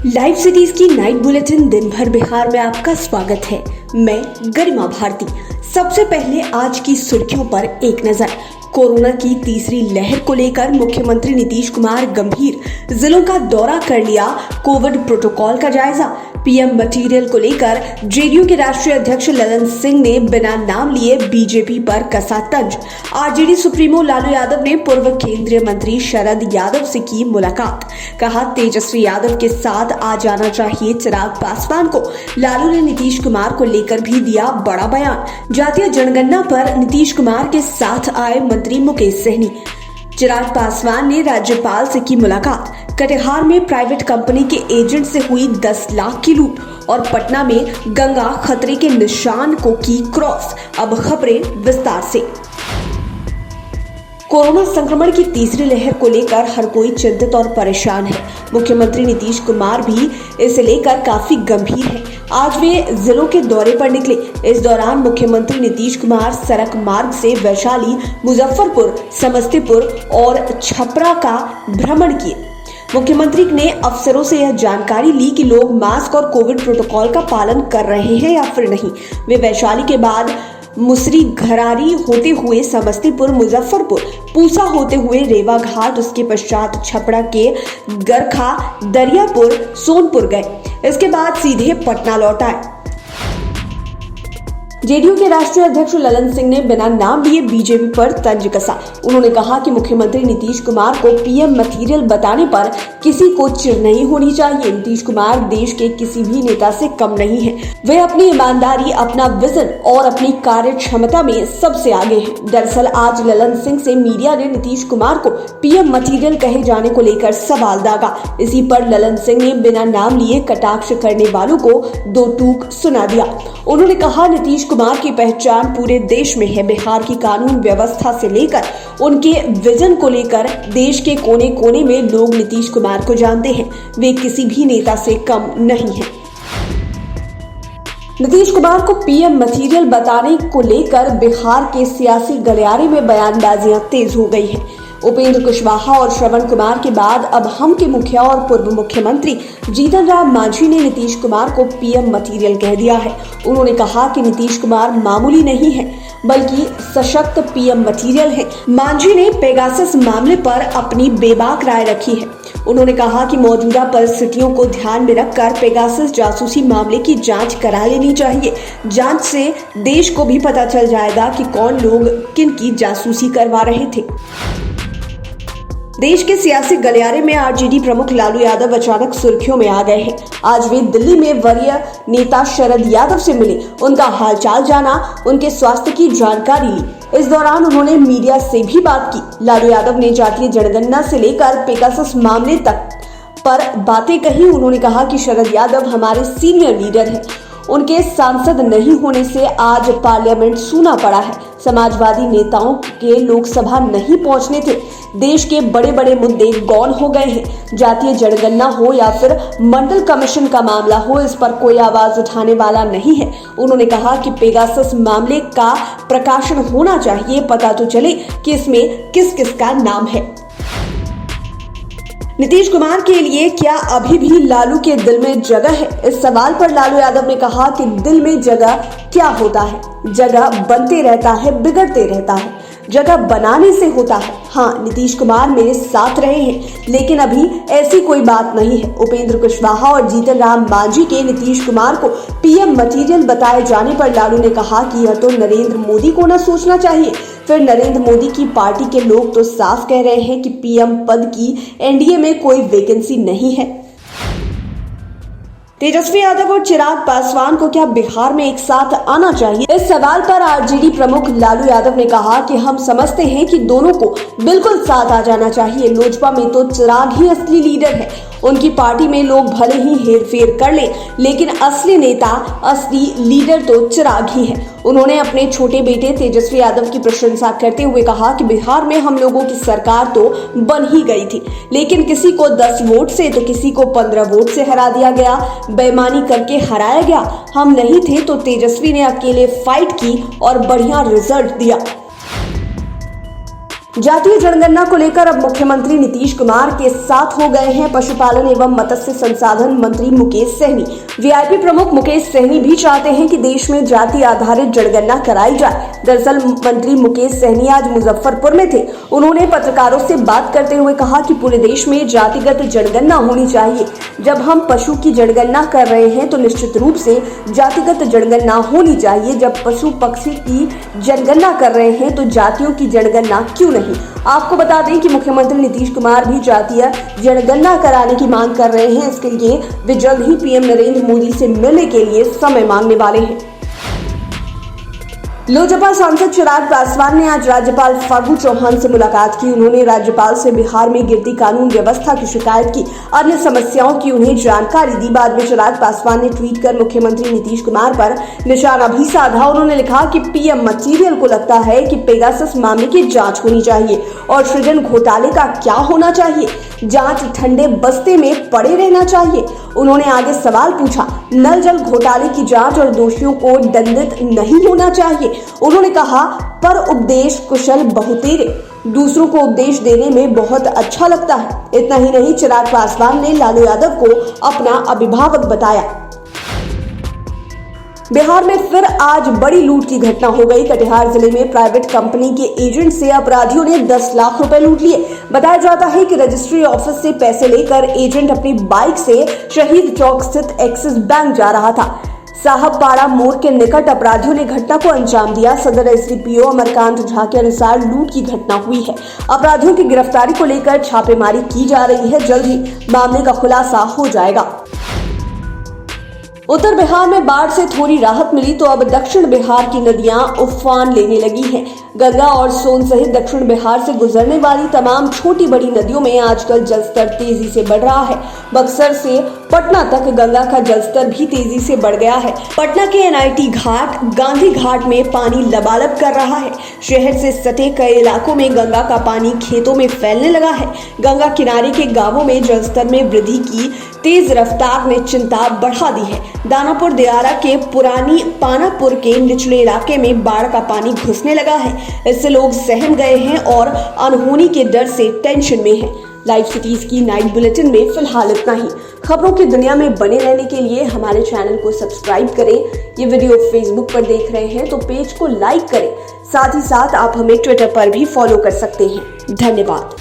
Live cities की night bulletin दिन भर बिहार में आपका स्वागत है। मैं गरिमा भारती। सबसे पहले आज की सुर्खियों पर एक नजर। कोरोना की तीसरी लहर को लेकर मुख्यमंत्री नीतीश कुमार गंभीर, जिलों का दौरा कर लिया, कोविड प्रोटोकॉल का जायजा। पीएम मटीरियल को लेकर जेडीयू के राष्ट्रीय अध्यक्ष ललन सिंह ने बिना नाम लिए बीजेपी पर कसा तंज। आरजेडी सुप्रीमो लालू यादव ने पूर्व केंद्रीय मंत्री शरद यादव से की मुलाकात। कहा तेजस्वी यादव के साथ आ जाना चाहिए चिराग पासवान को। लालू ने नीतीश कुमार को लेकर भी दिया बड़ा बयान। जातीय जनगणना पर नीतीश कुमार के साथ आए मंत्री मुकेश सहनी। चिराग पासवान ने राज्यपाल से की मुलाकात। कटिहार में प्राइवेट कंपनी के एजेंट से हुई 10 लाख की लूट और पटना में गंगा खतरे के निशान को की क्रॉस। अब खबरें विस्तार से। कोरोना संक्रमण की तीसरी लहर को लेकर हर कोई चिंतित और परेशान है। मुख्यमंत्री नीतीश कुमार भी इसे लेकर काफी गंभीर है। आज वे जिलों के दौरे पर निकले। इस दौरान मुख्यमंत्री नीतीश कुमार सड़क मार्ग से वैशाली, मुजफ्फरपुर, समस्तीपुर और छपरा का भ्रमण किए। मुख्यमंत्री ने अफसरों से यह जानकारी ली कि लोग मास्क और कोविड प्रोटोकॉल का पालन कर रहे हैं या फिर नहीं। वे वैशाली के बाद मुसरी घरारी होते हुए समस्तीपुर, मुजफ्फरपुर, पूसा होते हुए रेवा घाट, उसके पश्चात छपरा के गरखा, दरियापुर, सोनपुर गए। इसके बाद सीधे पटना लौट आए। जेडीयू के राष्ट्रीय अध्यक्ष ललन सिंह ने बिना नाम लिए बीजेपी पर तंज कसा। उन्होंने कहा कि मुख्यमंत्री नीतीश कुमार को पीएम मटीरियल बताने पर किसी को चिढ़ नहीं होनी चाहिए। नीतीश कुमार देश के किसी भी नेता से कम नहीं है। वे अपनी ईमानदारी, अपना विजन और अपनी कार्य क्षमता में सबसे आगे हैं। दरअसल आज ललन सिंह से मीडिया ने नीतीश कुमार को पीएम मटीरियल कहे जाने को लेकर सवाल दागा। इसी पर ललन सिंह ने बिना नाम लिए कटाक्ष करने वालों को दो टूक सुना दिया। उन्होंने कहा नीतीश कुमार की पहचान पूरे देश में है। बिहार की कानून व्यवस्था से लेकर उनके विजन को लेकर देश के कोने कोने में लोग नीतीश कुमार को जानते हैं। वे किसी भी नेता से कम नहीं हैं। नीतीश कुमार को पीएम मटीरियल बताने को लेकर बिहार के सियासी गलियारे में बयानबाजियां तेज हो गई हैं। उपेंद्र कुशवाहा और श्रवण कुमार के बाद अब हम के मुखिया और पूर्व मुख्यमंत्री जीतन राम मांझी ने नीतीश कुमार को पीएम मटीरियल कह दिया है। उन्होंने कहा कि नीतीश कुमार मामूली नहीं है बल्कि सशक्त पीएम मटीरियल है। मांझी ने पेगासस मामले पर अपनी बेबाक राय रखी है। उन्होंने कहा कि मौजूदा परिस्थितियों को ध्यान में रखकर पेगासस जासूसी मामले की जांच करा लेनी चाहिए। जांच से देश को भी पता चल जाएगा कि कौन लोग किन की जासूसी करवा रहे थे। देश के सियासी गलियारे में आरजेडी प्रमुख लालू यादव अचानक सुर्खियों में आ गए हैं। आज वे दिल्ली में वरीय नेता शरद यादव से मिले, उनका हालचाल जाना, उनके स्वास्थ्य की जानकारी ली। इस दौरान उन्होंने मीडिया से भी बात की। लालू यादव ने जातीय जनगणना से लेकर पेगासस मामले तक पर बातें कही। उन्होंने कहा कि शरद यादव हमारे सीनियर लीडर हैं। उनके सांसद नहीं होने से आज पार्लियामेंट सूना पड़ा है। समाजवादी नेताओं के लोकसभा नहीं पहुंचने थे। देश के बड़े बड़े मुद्दे गौन हो गए हैं। जातीय जनगणना हो या फिर मंडल कमीशन का मामला हो, इस पर कोई आवाज उठाने वाला नहीं है। उन्होंने कहा कि पेगासस मामले का प्रकाशन होना चाहिए, पता तो चले कि इसमें किस किस का नाम है। नीतीश कुमार के लिए क्या अभी भी लालू के दिल में जगह है? इस सवाल पर लालू यादव ने कहा कि दिल में जगह क्या होता है? जगह बनते रहता है, बिगड़ते रहता है, जगह बनाने से होता है। हाँ, नीतीश कुमार मेरे साथ रहे हैं, लेकिन अभी ऐसी कोई बात नहीं है। उपेंद्र कुशवाहा और जीतन राम मांझी के नीतीश कुमार को पीएम मटीरियल बताए जाने पर लालू ने कहा कि यह तो नरेंद्र मोदी को न सोचना चाहिए। फिर नरेंद्र मोदी की पार्टी के लोग तो साफ कह रहे हैं कि पीएम पद की एनडीए में कोई वैकेंसी नहीं है। तेजस्वी यादव और चिराग पासवान को क्या बिहार में एक साथ आना चाहिए? इस सवाल पर आरजेडी प्रमुख लालू यादव ने कहा कि हम समझते हैं कि दोनों को बिल्कुल साथ आ जाना चाहिए। लोजपा में तो चिराग ही असली लीडर है। उनकी पार्टी में लोग भले ही हेरफेर कर लें, लेकिन असली नेता, असली लीडर तो चिराग ही है। उन्होंने अपने छोटे बेटे तेजस्वी यादव की प्रशंसा करते हुए कहा कि बिहार में हम लोगों की सरकार तो बन ही गई थी, लेकिन किसी को 10 वोट से तो किसी को 15 वोट से हरा दिया गया, बेईमानी करके हराया गया। हम नहीं थे तो तेजस्वी ने अकेले फाइट की और बढ़िया रिजल्ट दिया। जातीय जनगणना को लेकर अब मुख्यमंत्री नीतीश कुमार के साथ हो गए हैं पशुपालन एवं मत्स्य संसाधन मंत्री मुकेश सहनी। वीआईपी प्रमुख मुकेश सहनी भी चाहते हैं कि देश में जाति आधारित जनगणना कराई जाए। दरअसल मंत्री मुकेश सहनी आज मुजफ्फरपुर में थे। उन्होंने पत्रकारों से बात करते हुए कहा कि पूरे देश में जातिगत जनगणना होनी चाहिए। जब हम पशु की जनगणना कर रहे हैं तो निश्चित रूप से जातिगत जनगणना होनी चाहिए। जब पशु पक्षी की जनगणना कर रहे हैं तो जातियों की जनगणना क्यों नहीं? आपको बता दें कि मुख्यमंत्री नीतीश कुमार भी जातीय जनगणना कराने की मांग कर रहे हैं। इसके लिए वे जल्द ही पीएम नरेंद्र मोदी से मिलने के लिए समय मांगने वाले हैं। लोजपा सांसद चिराग पासवान ने आज राज्यपाल फागू चौहान से मुलाकात की। उन्होंने राज्यपाल से बिहार में गिरती कानून व्यवस्था की शिकायत की, अन्य समस्याओं की उन्हें जानकारी दी। बाद में चिराग पासवान ने ट्वीट कर मुख्यमंत्री नीतीश कुमार पर निशाना भी साधा। उन्होंने लिखा कि पीएम मटीरियल को लगता है कि पेगासस मामले की जांच होनी चाहिए और सृजन घोटाले का क्या होना चाहिए, जांच ठंडे बस्ते में पड़े रहना चाहिए। उन्होंने आगे सवाल पूछा, नल जल घोटाले की जांच और दोषियों को दंडित नहीं होना चाहिए। उन्होंने कहा, पर उपदेश कुशल बहुतेरे, दूसरों को उपदेश देने में बहुत अच्छा लगता है। इतना ही नहीं, चिराग पासवान ने लालू यादव को अपना अभिभावक बताया। बिहार में फिर आज बड़ी लूट की घटना हो गई। कटिहार जिले में प्राइवेट कंपनी के एजेंट से अपराधियों ने 10 लाख रुपए लूट लिए। बताया जाता है कि रजिस्ट्री ऑफिस से पैसे लेकर एजेंट अपनी बाइक से शहीद चौक स्थित एक्सिस बैंक जा रहा था। साहबपाड़ा मोड़ के निकट अपराधियों ने घटना को अंजाम दिया। सदर एसडीपीओ अमरकांत झा के अनुसार लूट की घटना हुई है। अपराधियों की गिरफ्तारी को लेकर छापेमारी की जा रही है। जल्द ही मामले का खुलासा हो जाएगा। उत्तर बिहार में बाढ़ से थोड़ी राहत मिली तो अब दक्षिण बिहार की नदियां उफान लेने लगी हैं। गंगा और सोन सहित दक्षिण बिहार से गुजरने वाली तमाम छोटी बड़ी नदियों में आजकल जलस्तर तेजी से बढ़ रहा है। बक्सर से पटना तक गंगा का जलस्तर भी तेजी से बढ़ गया है। पटना के एनआईटी घाट, गांधी घाट में पानी लबालब कर रहा है। शहर से सटे कई इलाकों में गंगा का पानी खेतों में फैलने लगा है। गंगा किनारे के गांवों में जलस्तर में वृद्धि की तेज रफ्तार ने चिंता बढ़ा दी है। दानापुर दियारा के पुरानी पानापुर के निचले इलाके में बाढ़ का पानी घुसने लगा है। इससे लोग सहम गए हैं और अनहोनी के डर से टेंशन में हैं। लाइव सिटीज की नाइट बुलेटिन में फिलहाल इतना ही। खबरों की दुनिया में बने रहने के लिए हमारे चैनल को सब्सक्राइब करें। ये वीडियो फेसबुक पर देख रहे हैं तो पेज को लाइक करें। साथ ही साथ आप हमें ट्विटर पर भी फॉलो कर सकते हैं। धन्यवाद।